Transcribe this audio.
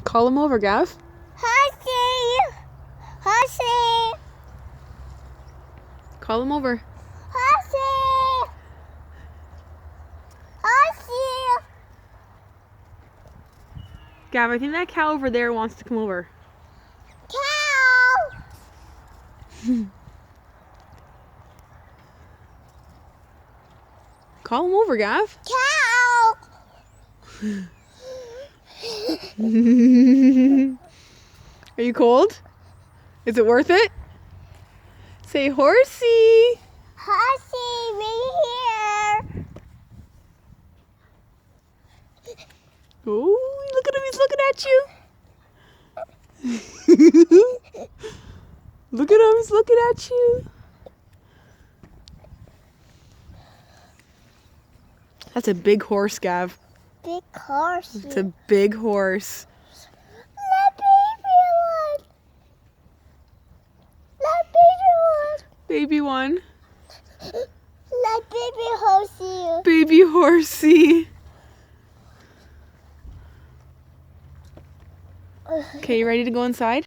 Call him over, Gav. Horsey! Horsey! Call him over. Horsey! Horsey! Gav, I think that cow over there wants to come over. Cow! Call him over, Gav. Cow! Are you cold? Is it worth it? Say horsey. Horsey, right here! Oh, look at him, he's looking at you. Look at him, he's looking at you. That's a big horse, Gav. Big horse. It's a big horse. The baby one. The Baby one. baby one. The baby horsey. Baby horsey. Okay, you ready to go inside?